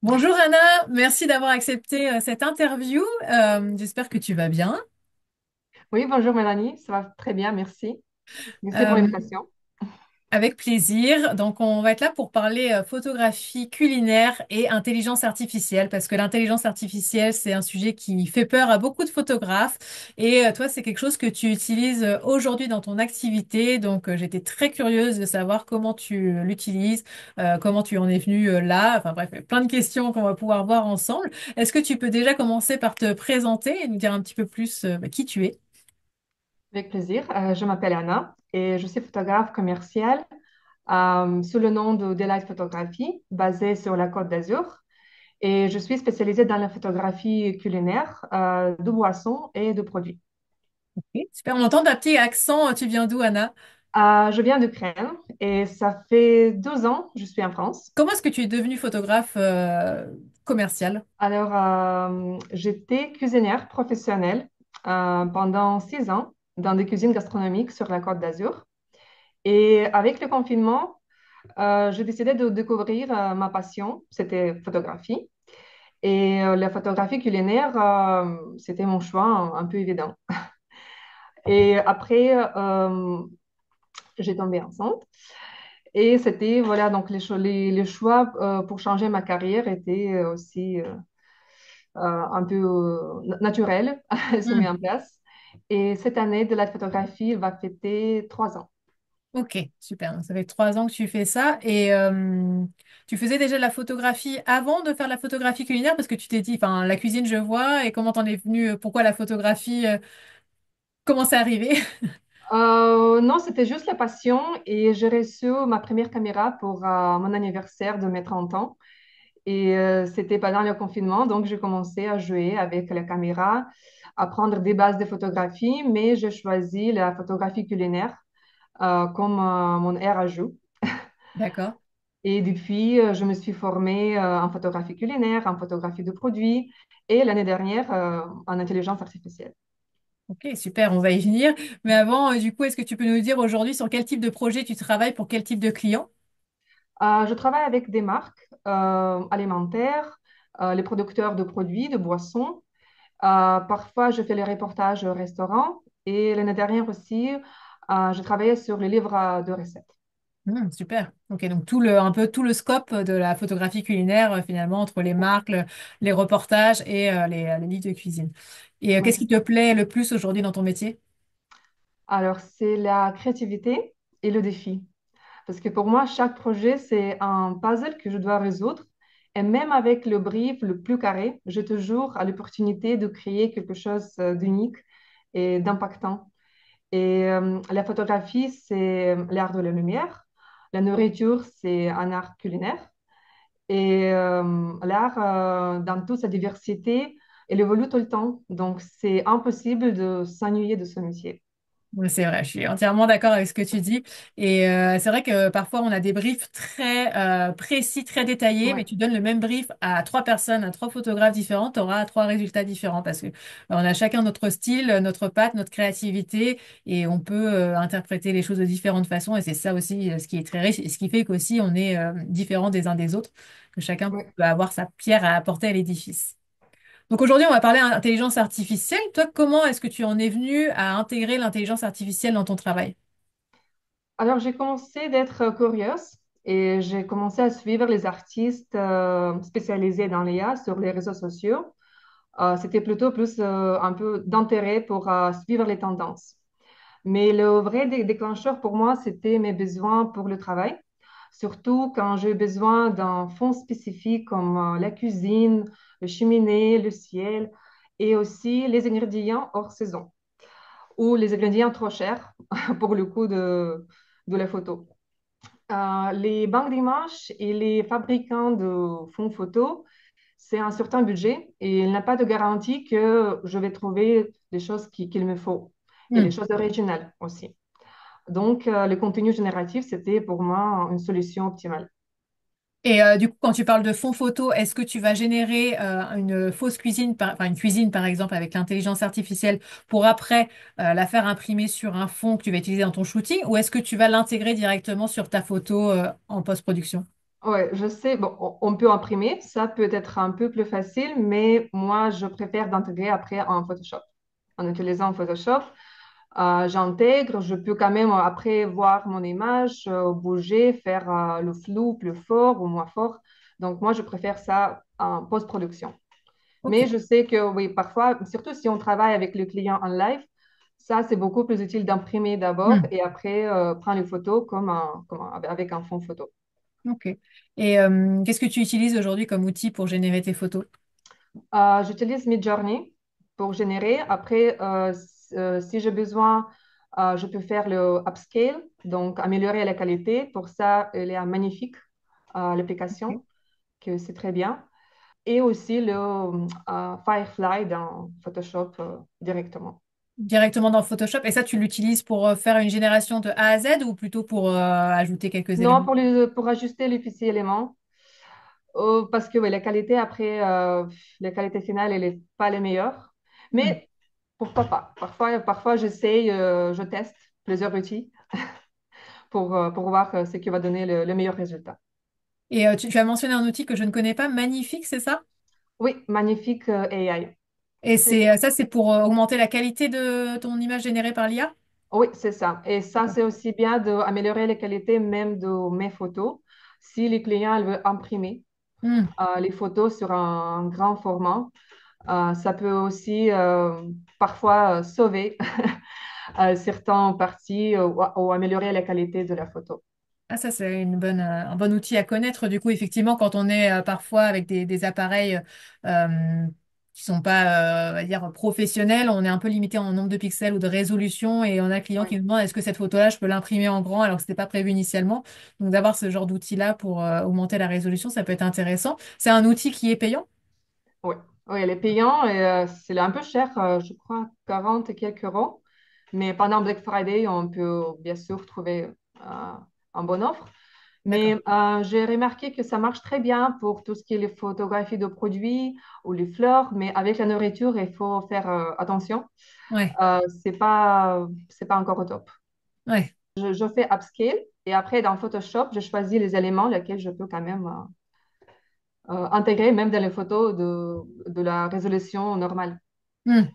Bonjour Anna, merci d'avoir accepté cette interview. J'espère que tu vas bien. Oui, bonjour Mélanie, ça va très bien, merci. Merci pour Euh, l'invitation. Avec plaisir. Donc, on va être là pour parler photographie culinaire et intelligence artificielle, parce que l'intelligence artificielle, c'est un sujet qui fait peur à beaucoup de photographes. Et toi, c'est quelque chose que tu utilises aujourd'hui dans ton activité. Donc, j'étais très curieuse de savoir comment tu l'utilises, comment tu en es venu là. Enfin bref, plein de questions qu'on va pouvoir voir ensemble. Est-ce que tu peux déjà commencer par te présenter et nous dire un petit peu plus qui tu es? Avec plaisir. Je m'appelle Anna et je suis photographe commerciale sous le nom de Delight Photographie, basée sur la Côte d'Azur. Et je suis spécialisée dans la photographie culinaire, de boissons et de produits. Ok, super, on entend ta petit accent. Tu viens d'où, Anna? Je viens d'Ukraine et ça fait 12 ans que je suis en France. Comment est-ce que tu es devenue photographe commercial? Alors, j'étais cuisinière professionnelle pendant 6 ans dans des cuisines gastronomiques sur la Côte d'Azur. Et avec le confinement, j'ai décidé de découvrir ma passion, c'était photographie. Et la photographie culinaire, c'était mon choix un peu évident. Et après, j'ai tombé enceinte. Et c'était, voilà, donc les choix pour changer ma carrière étaient aussi un peu naturels, se mis Hmm. en place. Et cette année de la photographie, il va fêter 3 ans. Ok, super. Donc, ça fait 3 ans que tu fais ça. Et tu faisais déjà de la photographie avant de faire la photographie culinaire parce que tu t'es dit, enfin, la cuisine, je vois. Et comment t'en es venu? Pourquoi la photographie? Comment c'est arrivé? Non, c'était juste la passion et j'ai reçu ma première caméra pour mon anniversaire de mes 30 ans. Et c'était pendant le confinement, donc j'ai commencé à jouer avec la caméra, à prendre des bases de photographie, mais j'ai choisi la photographie culinaire comme mon air à jeu. D'accord. Et depuis, je me suis formée en photographie culinaire, en photographie de produits et l'année dernière en intelligence artificielle. Ok, super. On va y venir. Mais avant, du coup, est-ce que tu peux nous dire aujourd'hui sur quel type de projet tu travailles pour quel type de client? Je travaille avec des marques alimentaires, les producteurs de produits, de boissons. Parfois, je fais les reportages au restaurant et l'année dernière aussi, je travaillais sur les livres de recettes. Super. Ok, donc un peu tout le scope de la photographie culinaire, finalement, entre les marques, les reportages et les livres de cuisine. Et Oui, qu'est-ce c'est qui te ça. plaît le plus aujourd'hui dans ton métier? Alors, c'est la créativité et le défi. Parce que pour moi, chaque projet, c'est un puzzle que je dois résoudre. Et même avec le brief le plus carré, j'ai toujours à l'opportunité de créer quelque chose d'unique et d'impactant. Et la photographie, c'est l'art de la lumière. La nourriture, c'est un art culinaire. Et l'art, dans toute sa diversité, elle évolue tout le temps. Donc, c'est impossible de s'ennuyer de ce métier. Oui, c'est vrai, je suis entièrement d'accord avec ce que tu dis. Et c'est vrai que parfois on a des briefs très précis, très détaillés, mais Ouais, tu donnes le même brief à trois personnes, à trois photographes différents, tu auras trois résultats différents parce que on a chacun notre style, notre patte, notre créativité et on peut interpréter les choses de différentes façons. Et c'est ça aussi ce qui est très riche et ce qui fait qu'aussi on est différents des uns des autres, que chacun ouais. peut avoir sa pierre à apporter à l'édifice. Donc aujourd'hui, on va parler intelligence artificielle. Toi, comment est-ce que tu en es venu à intégrer l'intelligence artificielle dans ton travail? Alors, j'ai commencé d'être curieuse et j'ai commencé à suivre les artistes spécialisés dans l'IA sur les réseaux sociaux. C'était plutôt plus un peu d'intérêt pour suivre les tendances. Mais le vrai déclencheur pour moi, c'était mes besoins pour le travail, surtout quand j'ai besoin d'un fond spécifique comme la cuisine, le cheminée, le ciel et aussi les ingrédients hors saison ou les ingrédients trop chers pour le coût de la photo. Les banques d'images et les fabricants de fonds photo, c'est un certain budget et il n'a pas de garantie que je vais trouver les choses qu'il me faut et les Hmm. choses originales aussi. Donc, le contenu génératif, c'était pour moi une solution optimale. Et du coup, quand tu parles de fond photo, est-ce que tu vas générer une fausse cuisine, enfin une cuisine par exemple avec l'intelligence artificielle pour après la faire imprimer sur un fond que tu vas utiliser dans ton shooting, ou est-ce que tu vas l'intégrer directement sur ta photo en post-production? Ouais, je sais, bon, on peut imprimer, ça peut être un peu plus facile, mais moi, je préfère d'intégrer après en Photoshop. En utilisant Photoshop, j'intègre, je peux quand même après voir mon image, bouger, faire le flou plus fort ou moins fort. Donc, moi, je préfère ça en post-production. Ok. Mais je sais que oui, parfois, surtout si on travaille avec le client en live, ça, c'est beaucoup plus utile d'imprimer d'abord Hmm. et après prendre les photos avec un fond photo. Ok. Et qu'est-ce que tu utilises aujourd'hui comme outil pour générer tes photos? J'utilise Midjourney pour générer. Après, si j'ai besoin, je peux faire le upscale, donc améliorer la qualité. Pour ça, elle est magnifique, Ok. l'application, que c'est très bien. Et aussi le Firefly dans Photoshop directement. Directement dans Photoshop. Et ça, tu l'utilises pour faire une génération de A à Z ou plutôt pour ajouter quelques Non, éléments? pour ajuster les petits éléments, parce que ouais, la qualité après, la qualité finale, elle n'est pas la meilleure. Hmm. Mais pourquoi pas? Parfois j'essaye, je teste plusieurs outils pour voir ce qui va donner le meilleur résultat. Et tu as mentionné un outil que je ne connais pas, Magnifique, c'est ça? Oui, magnifique AI. Et C'est, c'est ça, c'est pour augmenter la qualité de ton image générée par l'IA? oui, c'est ça. Et ça, c'est aussi bien d'améliorer la qualité même de mes photos. Si les clients ils veulent imprimer Hmm. les photos sur un grand format, ça peut aussi parfois sauver certaines parties ou améliorer la qualité de la photo. Ah, ça, c'est un bon outil à connaître. Du coup, effectivement, quand on est parfois avec des appareils qui sont pas, on va dire, professionnels, on est un peu limité en nombre de pixels ou de résolution et on a un client qui Oui, nous demande est-ce que cette photo-là, je peux l'imprimer en grand alors que c'était pas prévu initialement. Donc, d'avoir ce genre d'outil-là pour augmenter la résolution, ça peut être intéressant. C'est un outil qui est payant? oui, oui, elle est payant et c'est un peu cher, je crois 40 et quelques euros. Mais pendant Black Friday, on peut bien sûr trouver un bon offre. D'accord. Mais j'ai remarqué que ça marche très bien pour tout ce qui est les photographies de produits ou les fleurs, mais avec la nourriture, il faut faire attention. Ouais, C'est pas encore au top. ouais. Je fais upscale et après dans Photoshop, je choisis les éléments lesquels je peux quand même intégrer même dans les photos de la résolution normale. Hmm.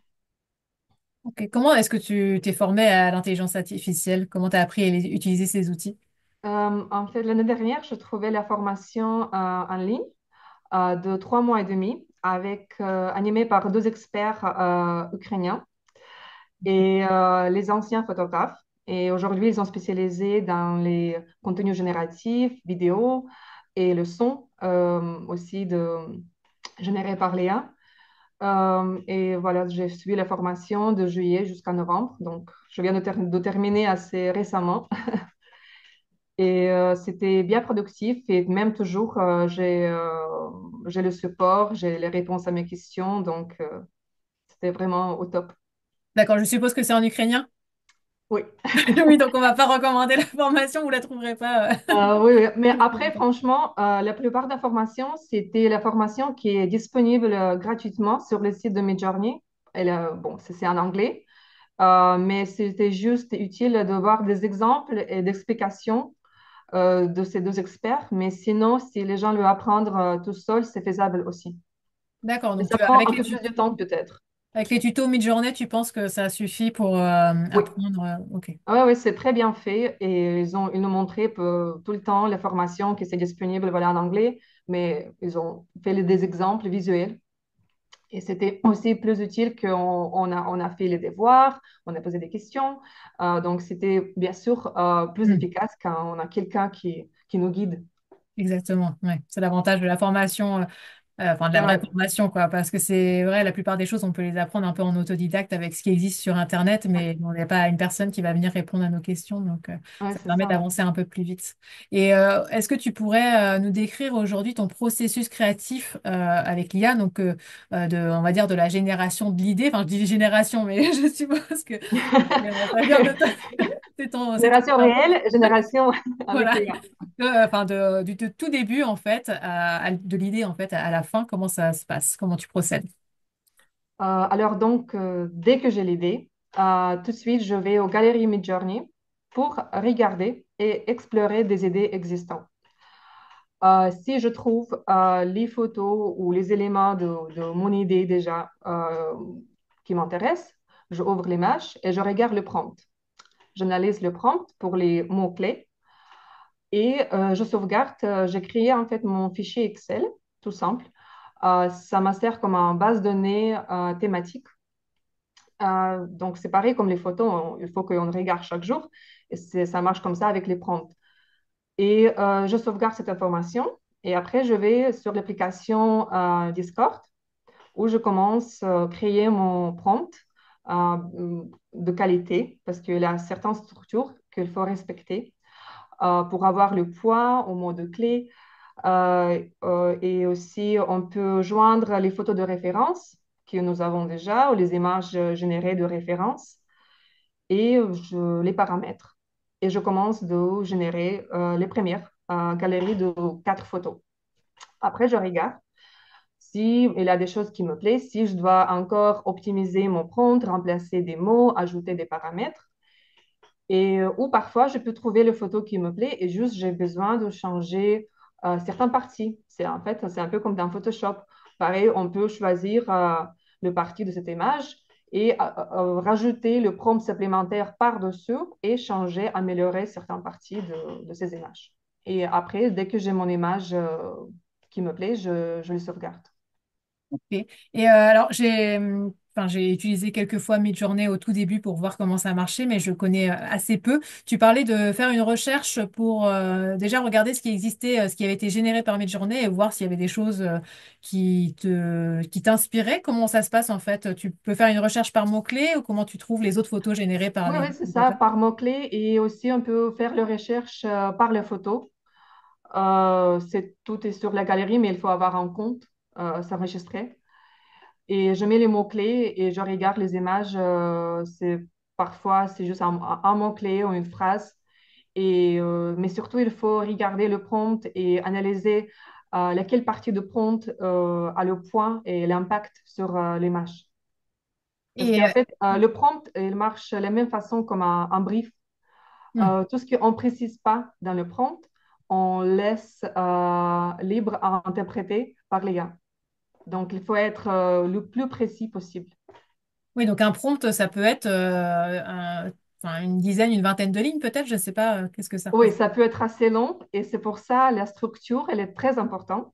Ok. Comment est-ce que tu t'es formé à l'intelligence artificielle? Comment tu as appris à utiliser ces outils? En fait, l'année dernière, je trouvais la formation en ligne de 3 mois et demi animée par deux experts ukrainiens et les anciens photographes. Et aujourd'hui, ils ont spécialisé dans les contenus génératifs, vidéo et le son aussi généré par l'IA. Et voilà, j'ai suivi la formation de juillet jusqu'à novembre. Donc, je viens de terminer assez récemment. Et c'était bien productif. Et même toujours, j'ai le support, j'ai les réponses à mes questions. Donc, c'était vraiment au top. D'accord, je suppose que c'est en ukrainien? Oui. Oui, donc on va pas recommander la formation, vous la trouverez pas. Oui, oui. Mais après, franchement, la plupart des formations, c'était la formation qui est disponible gratuitement sur le site de Midjourney. Bon, c'est en anglais. Mais c'était juste utile de voir des exemples et d'explications de ces deux experts. Mais sinon, si les gens veulent apprendre tout seul, c'est faisable aussi. D'accord, Mais donc ça prend un peu plus de temps peut-être. avec les tutos mid-journée, tu penses que ça suffit pour Oui, apprendre. Ok, ouais, ouais, c'est très bien fait et ils nous montraient tout le temps les formations qui étaient disponibles voilà, en anglais, mais ils ont fait des exemples visuels. Et c'était aussi plus utile on a fait les devoirs, on a posé des questions. Donc, c'était bien sûr plus Hmm, efficace quand on a quelqu'un qui nous guide. exactement. Ouais. C'est l'avantage de la formation. Enfin de la vraie Ouais, formation, quoi. Parce que c'est vrai, la plupart des choses, on peut les apprendre un peu en autodidacte avec ce qui existe sur Internet, ouais, mais on n'est pas une personne qui va venir répondre à nos questions, donc ouais, ça c'est permet ça. d'avancer un peu plus vite. Et est-ce que tu pourrais nous décrire aujourd'hui ton processus créatif avec l'IA, donc on va dire de la génération de l'idée, enfin je dis génération, mais je suppose que ça vient de toi, c'est ton Génération cerveau. réelle, génération avec Voilà. les gars. Enfin, du tout début, en fait, de l'idée, en fait, à la fin, comment ça se passe? Comment tu procèdes? Alors donc, dès que j'ai l'idée, tout de suite, je vais aux galeries Midjourney pour regarder et explorer des idées existantes. Si je trouve les photos ou les éléments de mon idée déjà qui m'intéressent, je ouvre l'image et je regarde le prompt. J'analyse le prompt pour les mots-clés et je sauvegarde. J'ai créé en fait mon fichier Excel, tout simple. Ça me sert comme une base de données thématique. Donc, c'est pareil comme les photos, il faut qu'on regarde chaque jour. Et ça marche comme ça avec les prompts. Et je sauvegarde cette information. Et après, je vais sur l'application Discord où je commence à créer mon prompt euh, de qualité parce qu'il y a certaines structures qu'il faut respecter pour avoir le poids au mot de clé. Et aussi, on peut joindre les photos de référence que nous avons déjà ou les images générées de référence et je les paramètre. Et je commence de générer les premières galeries de 4 photos. Après, je regarde si il y a des choses qui me plaisent, si je dois encore optimiser mon prompt, remplacer des mots, ajouter des paramètres. Et, ou parfois, je peux trouver le photo qui me plaît et juste j'ai besoin de changer certaines parties. En fait, c'est un peu comme dans Photoshop. Pareil, on peut choisir le parti de cette image et rajouter le prompt supplémentaire par-dessus et changer, améliorer certaines parties de ces images. Et après, dès que j'ai mon image qui me plaît, je le sauvegarde. Ok. Et alors, enfin, j'ai utilisé quelques fois Midjourney au tout début pour voir comment ça marchait, mais je connais assez peu. Tu parlais de faire une recherche pour déjà regarder ce qui existait, ce qui avait été généré par Midjourney et voir s'il y avait des choses qui t'inspiraient. Comment ça se passe en fait? Tu peux faire une recherche par mots-clés ou comment tu trouves les autres photos générées par Oui, les oui, c'est ça, utilisateurs? par mots-clés. Et aussi, on peut faire la recherche par les photos. Tout est sur la galerie, mais il faut avoir un compte, s'enregistrer. Et je mets les mots-clés et je regarde les images. Parfois, c'est juste un mot-clé ou une phrase. Mais surtout, il faut regarder le prompt et analyser laquelle partie de prompt a le point et l'impact sur l'image. Parce Et, qu'en fait, le prompt, il marche de la même façon comme un brief. hmm. Tout ce qu'on ne précise pas dans le prompt, on laisse libre à interpréter par les gars. Donc, il faut être le plus précis possible. Oui, donc un prompt, ça peut être enfin, une dizaine, une vingtaine de lignes peut-être, je ne sais pas, qu'est-ce que ça Oui, représente. ça peut être assez long et c'est pour ça la structure, elle est très importante.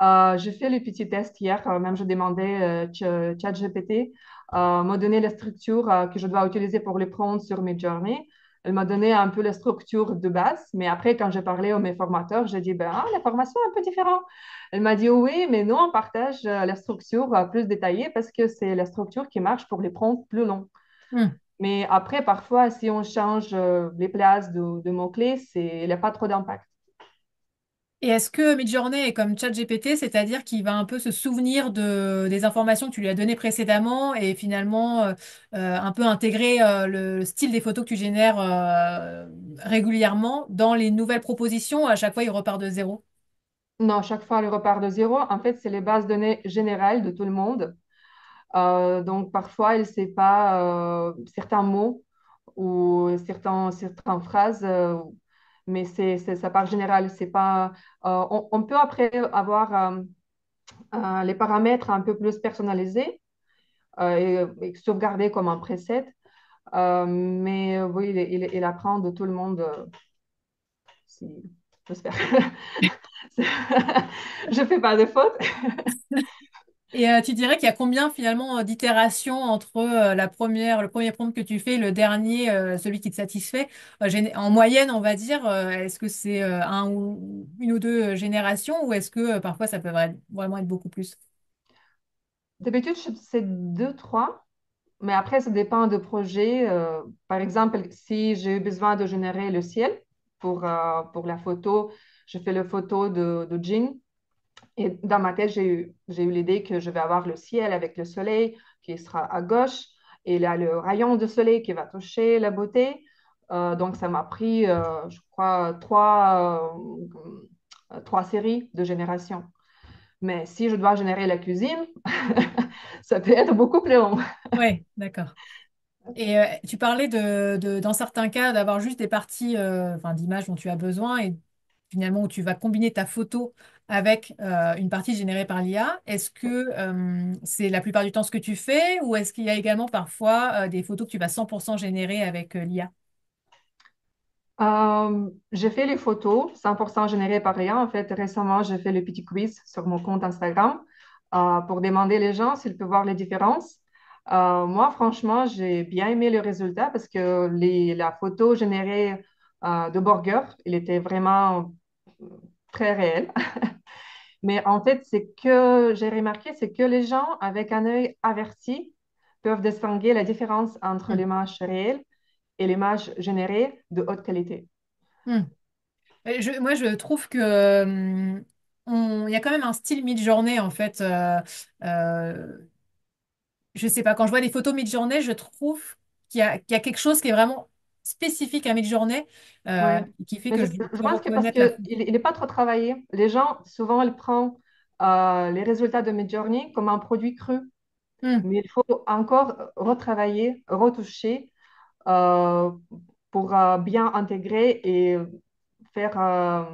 J'ai fait le petit test hier, même je demandais ChatGPT m'a donné la structure que je dois utiliser pour les prendre sur mes journées. Elle m'a donné un peu la structure de base, mais après, quand j'ai parlé à mes formateurs, j'ai dit, ben, la formation est un peu différente. Elle m'a dit, oui, mais nous, on partage la structure plus détaillée parce que c'est la structure qui marche pour les prendre plus longs. Hmm. Mais après, parfois, si on change les places de mots-clés, il n'y a pas trop d'impact. Et est-ce que Midjourney est comme ChatGPT, c'est-à-dire qu'il va un peu se souvenir des informations que tu lui as données précédemment et finalement un peu intégrer le style des photos que tu génères régulièrement dans les nouvelles propositions? À chaque fois, il repart de zéro. Non, chaque fois, elle repart de zéro. En fait, c'est les bases de données générales de tout le monde. Donc, parfois, elle ne sait pas certains mots ou certaines phrases, mais ça part général. C'est pas, on peut après avoir les paramètres un peu plus personnalisés et sauvegarder comme un preset. Mais oui, il apprend de tout le monde, j'espère. Je fais pas de fautes. Et tu dirais qu'il y a combien finalement d'itérations entre le premier prompt que tu fais, et le dernier, celui qui te satisfait, en moyenne, on va dire, est-ce que c'est une ou deux générations ou est-ce que parfois ça peut vraiment être beaucoup plus? D'habitude, c'est deux, trois. Mais après, ça dépend de projet. Par exemple, si j'ai eu besoin de générer le ciel pour la photo, je fais la photo de Jean. Et dans ma tête, j'ai eu l'idée que je vais avoir le ciel avec le soleil qui sera à gauche. Et il y a le rayon de soleil qui va toucher la beauté. Donc, ça m'a pris, je crois, trois séries de génération. Mais si je dois générer la cuisine, ça peut être beaucoup plus long. Ouais, d'accord. Et tu parlais dans certains cas, d'avoir juste des parties enfin, d'images dont tu as besoin. Et finalement où tu vas combiner ta photo avec une partie générée par l'IA. Est-ce que c'est la plupart du temps ce que tu fais ou est-ce qu'il y a également parfois des photos que tu vas 100% générer avec l'IA? J'ai fait les photos 100% générées par l'IA. En fait, récemment, j'ai fait le petit quiz sur mon compte Instagram pour demander les gens s'ils peuvent voir les différences. Moi, franchement, j'ai bien aimé le résultat parce que la photo générée de Burger, il était vraiment très réel. Mais en fait, c'est que j'ai remarqué, c'est que les gens avec un œil averti peuvent distinguer la différence entre Hmm. l'image réelle et l'image générée de haute qualité. Hmm. Moi, je trouve que il y a quand même un style mid-journée en fait. Euh, je sais pas, quand je vois des photos mid-journée, je trouve qu'il y a quelque chose qui est vraiment spécifique à mid-journée Ouais. qui fait Mais que je, je je peux pense que parce reconnaître la qu'il photo. il n'est pas trop travaillé. Les gens, souvent, ils prennent les résultats de Midjourney comme un produit cru. Hmm. Mais il faut encore retravailler, retoucher euh, pour bien intégrer et faire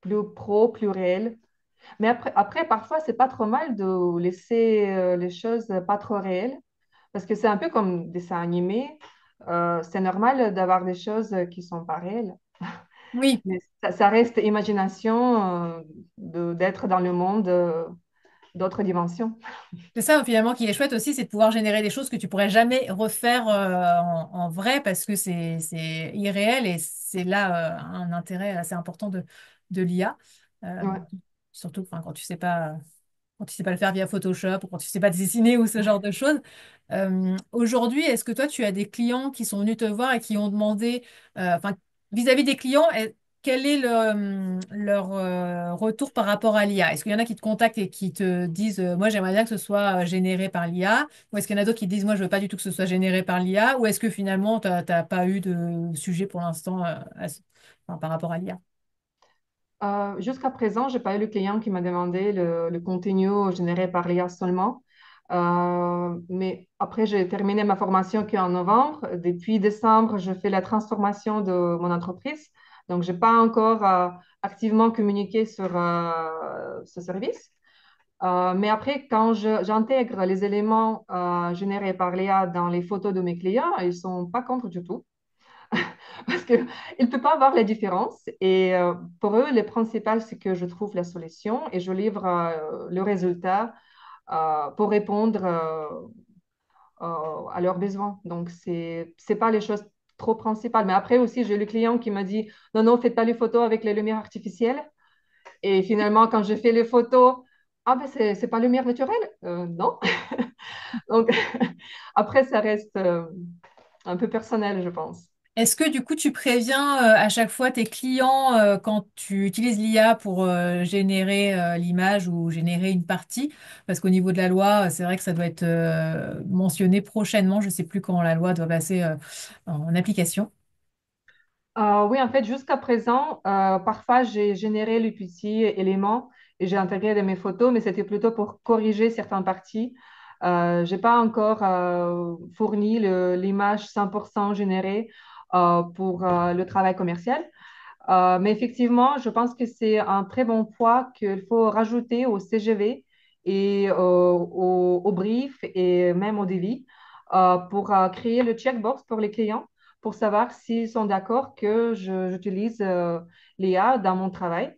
plus pro, plus réel. Mais après parfois, c'est pas trop mal de laisser les choses pas trop réelles parce que c'est un peu comme dessin animé. C'est normal d'avoir des choses qui sont pas réelles. Oui, Mais ça reste imagination d'être dans le monde d'autres dimensions. c'est ça finalement qui est chouette aussi, c'est de pouvoir générer des choses que tu pourrais jamais refaire en vrai parce que c'est irréel et c'est là un intérêt assez important de l'IA. Euh, Ouais. surtout enfin, quand tu sais pas le faire via Photoshop ou quand tu sais pas dessiner ou ce genre de choses. Aujourd'hui, est-ce que toi, tu as des clients qui sont venus te voir et qui ont demandé, enfin, vis-à-vis des clients, quel est leur retour par rapport à l'IA? Est-ce qu'il y en a qui te contactent et qui te disent, moi, j'aimerais bien que ce soit généré par l'IA? Ou est-ce qu'il y en a d'autres qui te disent, moi, je veux pas du tout que ce soit généré par l'IA? Ou est-ce que finalement, t'as pas eu de sujet pour l'instant enfin, par rapport à l'IA? Jusqu'à présent, j'ai pas eu le client qui m'a demandé le contenu généré par l'IA seulement. Mais après, j'ai terminé ma formation qu'en novembre. Depuis décembre, je fais la transformation de mon entreprise. Donc, j'ai pas encore activement communiqué sur ce service. Mais après, quand j'intègre les éléments générés par l'IA dans les photos de mes clients, ils sont pas contre du tout. Parce qu'ils ne peuvent pas voir la différence. Et pour eux, le principal, c'est que je trouve la solution et je livre le résultat pour répondre à leurs besoins. Donc, c'est pas les choses trop principales. Mais après aussi, j'ai le client qui m'a dit, non, non, faites pas les photos avec les lumières artificielles. Et finalement, quand j'ai fait les photos, ah ben, c'est pas lumière naturelle. Non. Donc, après, ça reste un peu personnel, je pense. Est-ce que du coup tu préviens à chaque fois tes clients quand tu utilises l'IA pour générer l'image ou générer une partie? Parce qu'au niveau de la loi, c'est vrai que ça doit être mentionné prochainement. Je ne sais plus quand la loi doit passer en application. Oui, en fait, jusqu'à présent, parfois j'ai généré le petit élément et j'ai intégré dans mes photos, mais c'était plutôt pour corriger certaines parties. J'ai pas encore fourni l'image 100% générée pour le travail commercial. Mais effectivement, je pense que c'est un très bon point qu'il faut rajouter au CGV et au brief et même au devis pour créer le checkbox pour les clients pour savoir s'ils sont d'accord que j'utilise l'IA dans mon travail.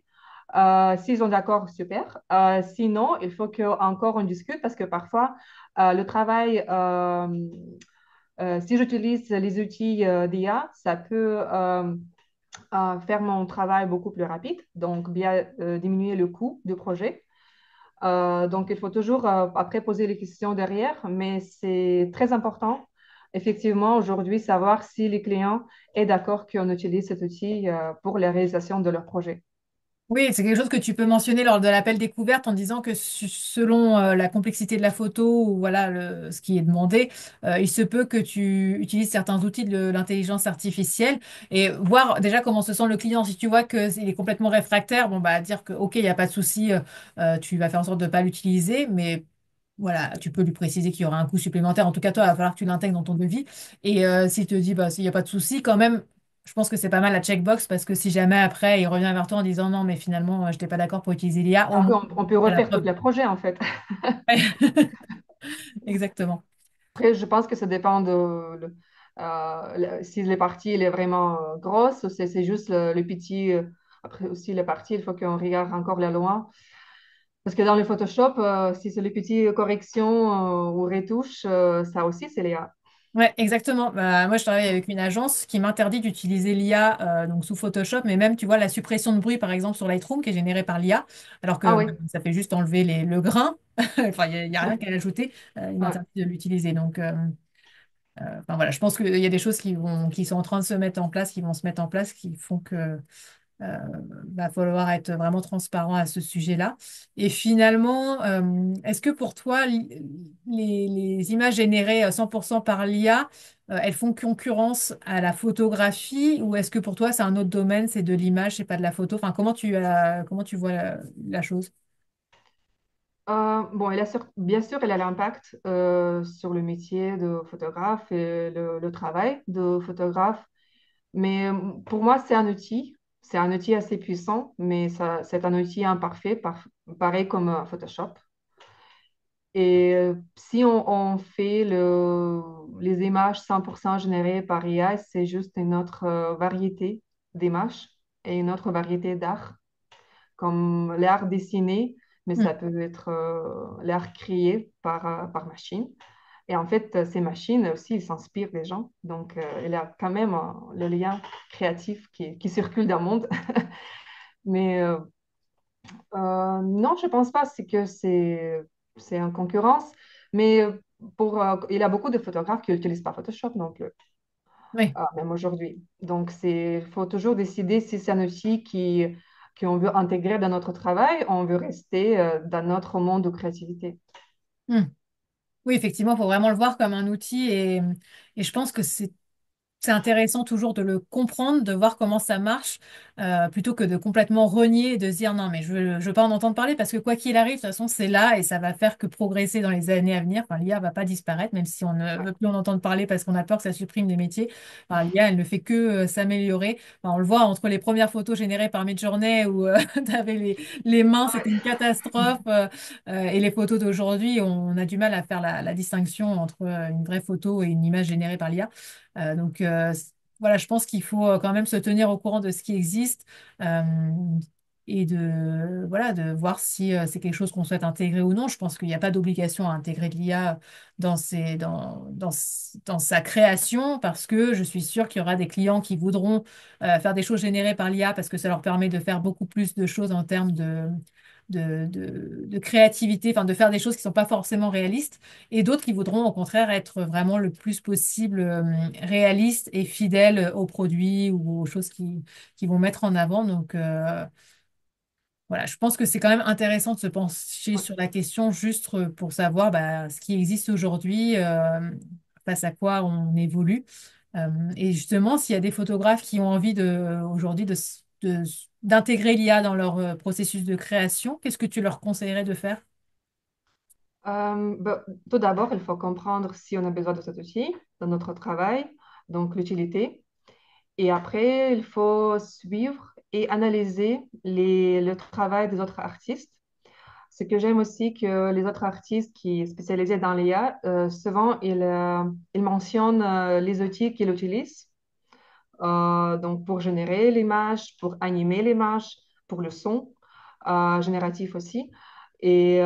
S'ils sont d'accord, super. Sinon, il faut qu'encore on discute parce que parfois, le travail, si j'utilise les outils d'IA, ça peut faire mon travail beaucoup plus rapide, donc bien diminuer le coût du projet. Donc, il faut toujours après poser les questions derrière, mais c'est très important, effectivement, aujourd'hui, savoir si les clients est d'accord qu'on utilise cet outil pour la réalisation de leur projet. Oui, c'est quelque chose que tu peux mentionner lors de l'appel découverte en disant que selon la complexité de la photo ou voilà ce qui est demandé, il se peut que tu utilises certains outils de l'intelligence artificielle et voir déjà comment se sent le client. Si tu vois qu'il est complètement réfractaire, bon bah dire que ok, il n'y a pas de souci, tu vas faire en sorte de ne pas l'utiliser, mais voilà, tu peux lui préciser qu'il y aura un coût supplémentaire. En tout cas, toi, il va falloir que tu l'intègres dans ton devis. Et s'il te dit bah s'il n'y a pas de souci, quand même je pense que c'est pas mal la checkbox parce que si jamais après il revient vers toi en disant non, mais finalement, je n'étais pas d'accord pour utiliser l'IA, au Après, moins, on peut t'as la refaire tout preuve. le projet, en fait. Ouais. Exactement. Après, je pense que ça dépend si les parties elle est vraiment grosse, c'est juste le petit. Après aussi, les parties, il faut qu'on regarde encore la loi. Parce que dans le Photoshop, si c'est les petites corrections ou retouches, ça aussi, c'est Léa. Ouais, exactement. Bah, moi, je travaille avec une agence qui m'interdit d'utiliser l'IA donc sous Photoshop, mais même, tu vois, la suppression de bruit, par exemple, sur Lightroom, qui est générée par l'IA, alors Ah que oui, ça fait juste enlever le grain. Enfin, il y a rien qu'à l'ajouter. Il ouais. m'interdit de l'utiliser. Donc, enfin, voilà, je pense qu'il y a des choses qui sont en train de se mettre en place, qui vont se mettre en place, qui font que euh, va falloir être vraiment transparent à ce sujet-là. Et finalement, est-ce que pour toi, les images générées 100% par l'IA, elles font concurrence à la photographie ou est-ce que pour toi, c'est un autre domaine, c'est de l'image, c'est pas de la photo? Enfin, comment tu vois la chose? Bon, bien sûr, elle a l'impact sur le métier de photographe et le travail de photographe. Mais pour moi, c'est un outil. C'est un outil assez puissant, mais c'est un outil imparfait, pareil comme Photoshop. Et si on fait les images 100% générées par IA, c'est juste une autre variété d'images et une autre variété d'art, comme l'art dessiné, mais Hmm. ça peut être l'art créé par machine. Et en fait, ces machines aussi, ils s'inspirent des gens. Donc, il y a quand même le lien créatif qui circule dans le monde. Mais non, je pense pas que c'est en concurrence. Mais il y a beaucoup de photographes qui n'utilisent pas Photoshop non plus, Oui. même aujourd'hui. Donc, il faut toujours décider si c'est un outil qu'on veut intégrer dans notre travail, on veut rester dans notre monde de créativité. Hmm. Oui, effectivement, il faut vraiment le voir comme un outil et je pense que c'est intéressant toujours de le comprendre, de voir comment ça marche, plutôt que de complètement renier et de se dire non, mais je veux pas en entendre parler parce que quoi qu'il arrive, de toute façon, c'est là et ça va faire que progresser dans les années à venir. Enfin, l'IA va pas disparaître, même si on ne Ouais. veut plus en entendre parler parce qu'on a peur que ça supprime des métiers. Enfin, l'IA, elle ne fait que s'améliorer. Enfin, on le voit entre les premières photos générées par Midjourney où tu avais les mains, c'était une catastrophe, et les photos d'aujourd'hui, on a du mal à faire la distinction entre une vraie photo et une image générée par l'IA. Voilà, je pense qu'il faut quand même se tenir au courant de ce qui existe euh, et voilà, de voir si c'est quelque chose qu'on souhaite intégrer ou non. Je pense qu'il n'y a pas d'obligation à intégrer de l'IA dans sa création parce que je suis sûre qu'il y aura des clients qui voudront faire des choses générées par l'IA parce que ça leur permet de faire beaucoup plus de choses en termes de créativité, enfin de faire des choses qui ne sont pas forcément réalistes et d'autres qui voudront au contraire être vraiment le plus possible réalistes et fidèles aux produits ou aux choses qui vont mettre en avant. Donc voilà, je pense que c'est quand même intéressant de se pencher sur la question juste pour savoir bah, ce qui existe aujourd'hui, face à quoi on évolue. Et justement, s'il y a des photographes qui ont envie aujourd'hui d'intégrer l'IA dans leur processus de création, qu'est-ce que tu leur conseillerais de faire? Tout d'abord, il faut comprendre si on a besoin de cet outil dans notre travail, donc l'utilité. Et après, il faut suivre et analyser le travail des autres artistes. Ce que j'aime aussi, que les autres artistes qui sont spécialisés dans l'IA, souvent, ils mentionnent les outils qu'ils utilisent. Donc, pour générer l'image, pour animer l'image, pour le son, génératif aussi. Et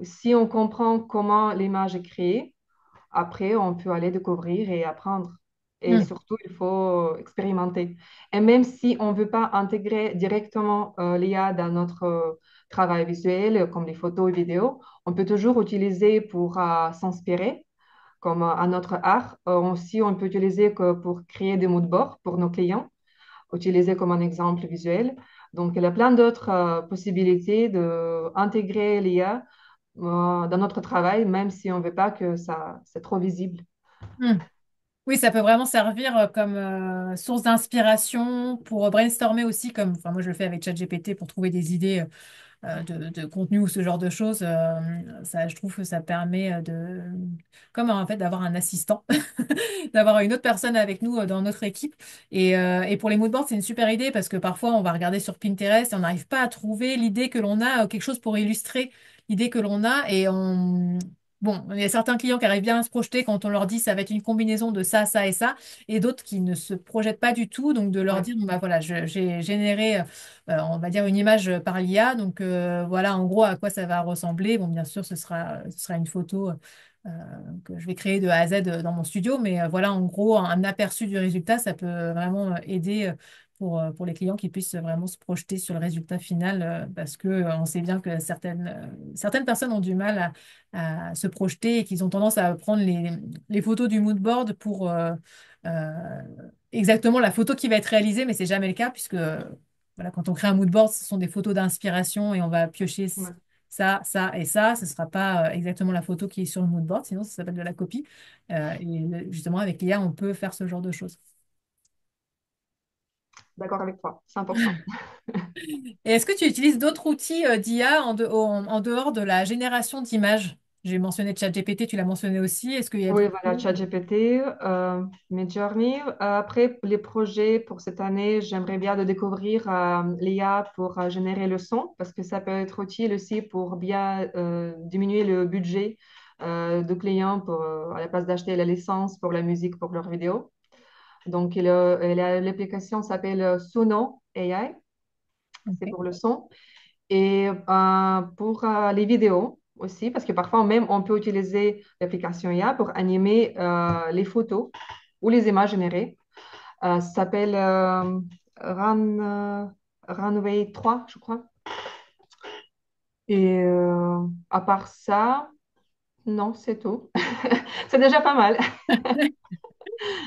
si on comprend comment l'image est créée, après, on peut aller découvrir et apprendre. Et Hmm. surtout, il faut expérimenter. Et même si on ne veut pas intégrer directement l'IA dans notre travail visuel, comme les photos et vidéos, on peut toujours utiliser pour s'inspirer, comme un autre art. Aussi, on peut utiliser que pour créer des mood boards pour nos clients, utiliser comme un exemple visuel. Donc, il y a plein d'autres possibilités d'intégrer l'IA dans notre travail, même si on ne veut pas que ça, c'est trop visible. Hmm. Oui, ça peut vraiment servir comme source d'inspiration pour brainstormer aussi, comme enfin, moi je le fais avec ChatGPT pour trouver des idées de contenu ou ce genre de choses, ça, je trouve que ça permet comme en fait d'avoir un assistant, d'avoir une autre personne avec nous dans notre équipe. Et pour les moodboards, c'est une super idée parce que parfois on va regarder sur Pinterest et on n'arrive pas à trouver l'idée que l'on a, quelque chose pour illustrer l'idée que l'on a. Bon, il y a certains clients qui arrivent bien à se projeter quand on leur dit ça va être une combinaison de ça, ça et ça, et d'autres qui ne se projettent pas du tout. Donc de leur Ouais. dire, bon, bah voilà, j'ai généré, on va dire une image par l'IA. Donc voilà, en gros à quoi ça va ressembler. Bon, bien sûr, ce sera une photo que je vais créer de A à Z dans mon studio, mais voilà, en gros, un aperçu du résultat, ça peut vraiment aider. Pour les clients qui puissent vraiment se projeter sur le résultat final, parce que on sait bien que certaines personnes ont du mal à se projeter et qu'ils ont tendance à prendre les photos du mood board pour euh, exactement la photo qui va être réalisée, mais c'est jamais le cas puisque voilà, quand on crée un mood board, ce sont des photos d'inspiration et on va piocher Ouais. ça, ça et ça. Ce ne sera pas exactement la photo qui est sur le mood board, sinon ça s'appelle de la copie. Justement, avec l'IA, on peut faire ce genre de choses. D'accord avec toi, 100%. Et est-ce que tu utilises d'autres outils d'IA en dehors de la génération d'images? J'ai mentionné ChatGPT, tu l'as mentionné aussi. Est-ce qu'il y a Oui, d'autres voilà, choses? ChatGPT, Midjourney. Après, les projets pour cette année, j'aimerais bien de découvrir l'IA pour générer le son, parce que ça peut être utile aussi pour bien diminuer le budget de clients pour, à la place d'acheter la licence pour la musique pour leurs vidéos. Donc, l'application s'appelle Suno AI, c'est Ok. pour le son. Et pour les vidéos aussi, parce que parfois même on peut utiliser l'application IA pour animer les photos ou les images générées. Ça s'appelle Runway 3, je crois. Et à part ça, non, c'est tout. C'est déjà pas mal.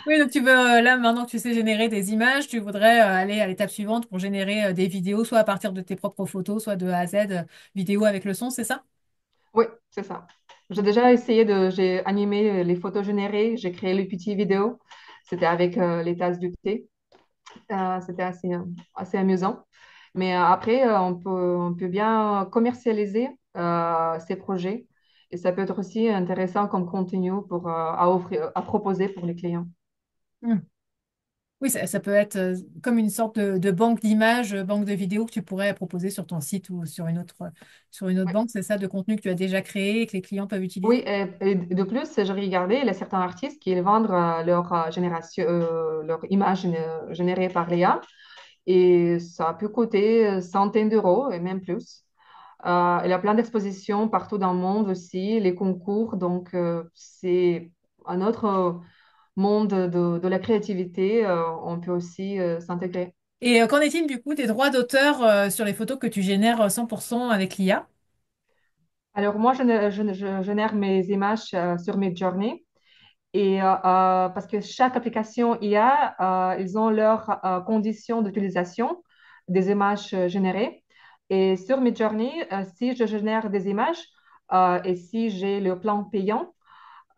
Oui, donc tu veux, là, maintenant que tu sais générer des images, tu voudrais aller à l'étape suivante pour générer des vidéos, soit à partir de tes propres photos, soit de A à Z, vidéo avec le son, c'est ça? Oui, c'est ça. J'ai animé les photos générées, j'ai créé le petit vidéo. C'était avec les tasses du thé. C'était assez amusant. Mais après, on peut bien commercialiser ces projets et ça peut être aussi intéressant comme contenu pour, à offrir, à proposer pour les clients. Hmm. Oui, ça peut être comme une sorte de banque d'images, banque de vidéos que tu pourrais proposer sur ton site ou sur une autre Oui, banque. C'est ça, de contenu que tu as déjà créé et que les clients peuvent oui, utiliser? et de plus, j'ai regardé, il y a certains artistes qui vendent leur image générée par l'IA et ça peut coûter centaines d'euros et même plus. Il y a plein d'expositions partout dans le monde aussi, les concours, donc c'est un autre monde de la créativité, on peut aussi s'intégrer. Et qu'en est-il du coup des droits d'auteur sur les photos que tu génères 100% avec l'IA? Alors moi, je génère mes images sur Midjourney et parce que chaque application IA, ils ont leurs conditions d'utilisation des images générées. Et sur Midjourney, si je génère des images et si j'ai le plan payant,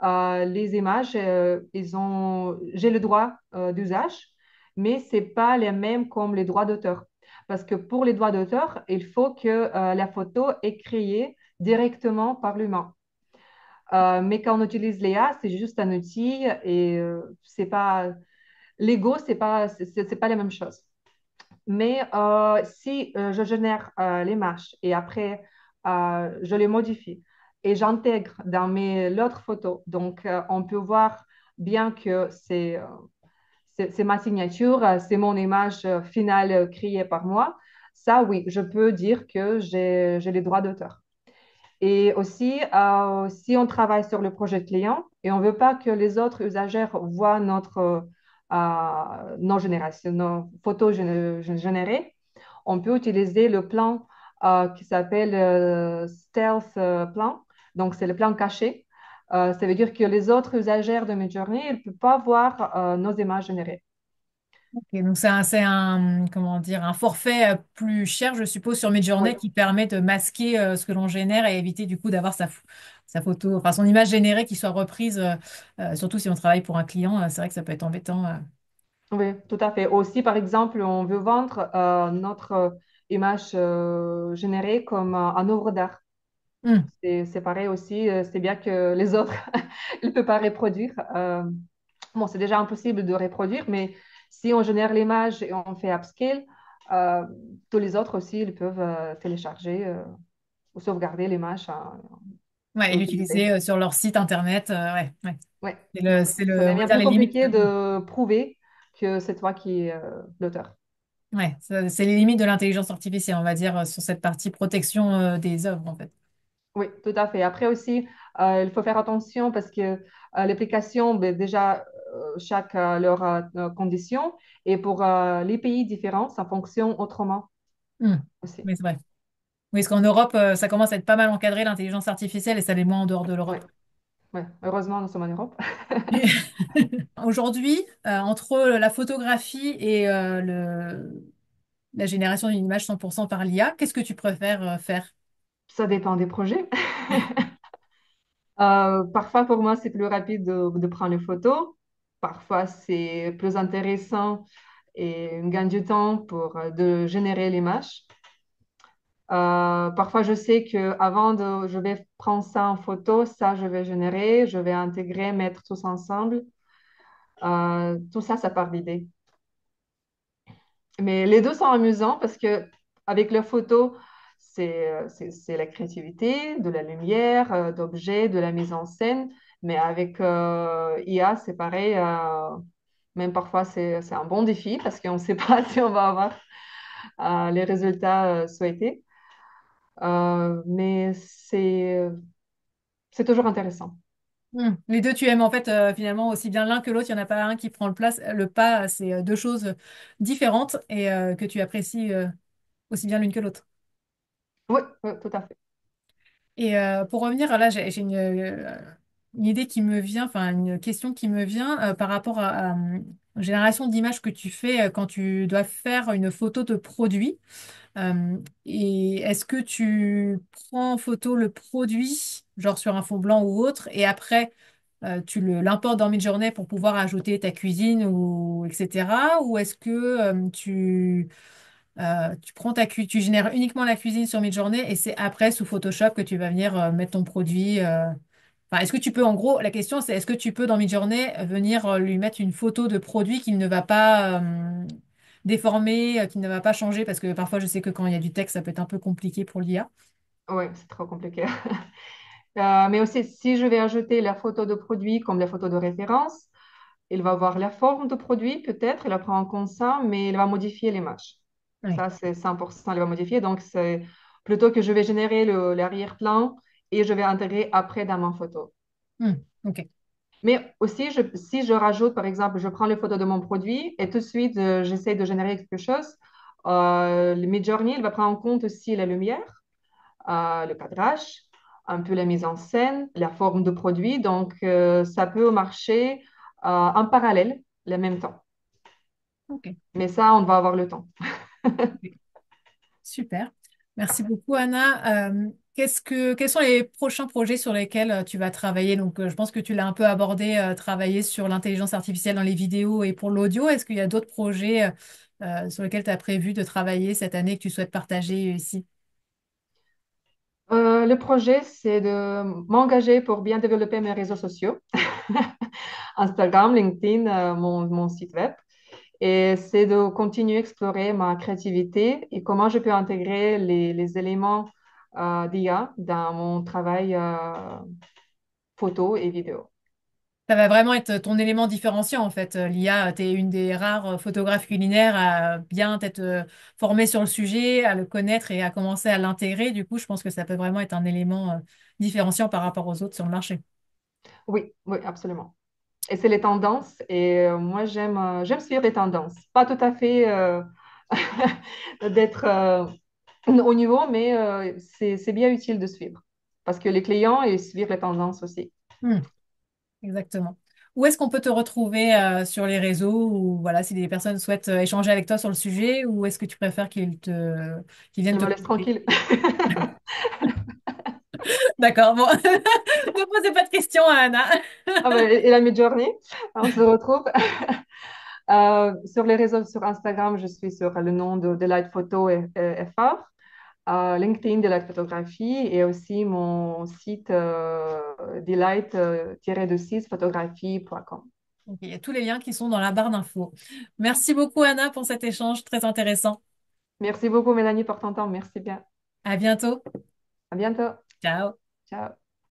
les images, j'ai le droit d'usage, mais c'est pas les mêmes comme les droits d'auteur. Parce que pour les droits d'auteur, il faut que la photo est créée directement par l'humain. Mais quand on utilise l'IA, c'est juste un outil et c'est pas l'ego, c'est pas la même chose. Mais si je génère l'image et après je les modifie et j'intègre dans l'autre photo, donc on peut voir bien que c'est ma signature, c'est mon image finale créée par moi. Ça, oui, je peux dire que j'ai les droits d'auteur. Et aussi, si on travaille sur le projet client et on ne veut pas que les autres usagers voient nos photos générées, on peut utiliser le plan qui s'appelle Stealth Plan. Donc, c'est le plan caché. Ça veut dire que les autres usagers de Midjourney, ils ne peuvent pas voir nos images générées. Ok, donc comment dire, un forfait plus cher, je suppose, sur Oui. Midjourney qui permet de masquer ce que l'on génère et éviter du coup d'avoir sa photo, enfin son image générée qui soit reprise, surtout si on travaille pour un client, c'est vrai que ça peut être embêtant. Oui, tout à fait. Aussi, par exemple, on veut vendre notre image générée comme un œuvre d'art. Hmm. C'est pareil aussi, c'est bien que les autres ne peuvent pas reproduire. Bon, c'est déjà impossible de reproduire, mais si on génère l'image et on fait upscale, euh, tous les autres aussi, ils peuvent télécharger ou sauvegarder l'image Ouais, et et utiliser. l'utiliser sur leur site internet. Ouais, ouais. Ouais, C'est ça le, on va devient dire plus les limites. compliqué de prouver que c'est toi qui es l'auteur. Ouais, c'est les limites de l'intelligence artificielle, on va dire, sur cette partie protection des œuvres, en fait. Oui, tout à fait. Après aussi, il faut faire attention parce que l'application, ben, déjà, chaque leur condition, et pour les pays différents, ça fonctionne autrement Hmm. aussi. Oui, c'est vrai. Oui, parce qu'en Europe, ça commence à être pas mal encadré, l'intelligence artificielle, et ça l'est moins en dehors de Oui, l'Europe. ouais. Heureusement, nous sommes en Europe. Aujourd'hui, entre la photographie et la génération d'une image 100% par l'IA, qu'est-ce que tu préfères faire? Ça dépend des projets. Parfois, pour moi, c'est plus rapide de prendre les photos. Parfois, c'est plus intéressant et un gain du temps pour de générer l'image. Parfois, je sais que avant de, je vais prendre ça en photo, ça, je vais générer, je vais intégrer, mettre tous ensemble. Tout ça, ça part d'idées. Mais les deux sont amusants parce que avec la photo, c'est la créativité, de la lumière, d'objets, de la mise en scène. Mais avec IA, c'est pareil. Même parfois, c'est un bon défi parce qu'on ne sait pas si on va avoir les résultats souhaités. Mais c'est toujours intéressant. Les deux, tu aimes en fait finalement aussi bien l'un que l'autre. Il n'y en a pas un qui prend le pas. C'est deux choses différentes et que tu apprécies aussi bien l'une que l'autre. Oui, oui, tout à fait. Et pour revenir, là, j'ai une idée qui me vient, enfin une question qui me vient par rapport à génération d'images que tu fais quand tu dois faire une photo de produit. Et est-ce que tu prends en photo le produit, genre sur un fond blanc ou autre, et après tu l'importes dans Midjourney pour pouvoir ajouter ta cuisine ou etc. Ou est-ce que tu prends tu génères uniquement la cuisine sur Midjourney et c'est après sous Photoshop que tu vas venir mettre ton produit. Enfin, est-ce que tu peux, en gros, la question c'est est-ce que tu peux dans Midjourney venir lui mettre une photo de produit qui ne va pas déformer, qui ne va pas changer, parce que parfois je sais que quand il y a du texte, ça peut être un peu compliqué pour l'IA. Oui, c'est trop compliqué. Mais aussi, si je vais ajouter la photo de produit comme la photo de référence, il va voir la forme de produit, peut-être, il la prend en compte ça, mais il va modifier l'image. Oui. Ça, c'est 100%, il va modifier. Donc, c'est plutôt que je vais générer l'arrière-plan et je vais intégrer après dans ma photo. Ok. Mais aussi, si je rajoute, par exemple, je prends les photos de mon produit et tout de suite, j'essaie de générer quelque chose, le Midjourney, il va prendre en compte aussi la lumière, le cadrage, un peu la mise en scène, la forme de produit. Donc, ça peut marcher en parallèle, le même temps. Ok. Mais ça, on va avoir le temps. Super. Merci beaucoup, Anna. Quels sont les prochains projets sur lesquels tu vas travailler? Donc, je pense que tu l'as un peu abordé, travailler sur l'intelligence artificielle dans les vidéos et pour l'audio. Est-ce qu'il y a d'autres projets sur lesquels tu as prévu de travailler cette année que tu souhaites partager ici? Le projet, c'est de m'engager pour bien développer mes réseaux sociaux, Instagram, LinkedIn, mon site web. Et c'est de continuer à explorer ma créativité et comment je peux intégrer les éléments d'IA dans mon travail photo et vidéo. Ça va vraiment être ton élément différenciant en fait. L'IA, tu es une des rares photographes culinaires à bien être formée sur le sujet, à le connaître et à commencer à l'intégrer. Du coup, je pense que ça peut vraiment être un élément différenciant par rapport aux autres sur le marché. Oui, oui, absolument. Et c'est les tendances. Et moi, j'aime suivre les tendances. Pas tout à fait d'être au niveau, mais c'est bien utile de suivre. Parce que les clients, ils suivent les tendances aussi. Hmm, exactement. Où est-ce qu'on peut te retrouver sur les réseaux ou voilà, si des personnes souhaitent échanger avec toi sur le sujet ou est-ce que tu préfères qu'ils viennent Ils te me laissent contacter? tranquille. D'accord, bon. Ne posez pas de questions à Anna. Ah ben, et la mid-journée, on se retrouve. Sur les réseaux, sur Instagram, je suis sur le nom de Light Photo FR. LinkedIn de Light Photographie et aussi mon site delight-de6photographie.com. Donc, il y a tous les liens qui sont dans la barre d'infos. Merci beaucoup, Anna, pour cet échange très intéressant. Merci beaucoup, Mélanie, pour ton temps. Merci bien. À bientôt. À bientôt. Ciao. Ciao.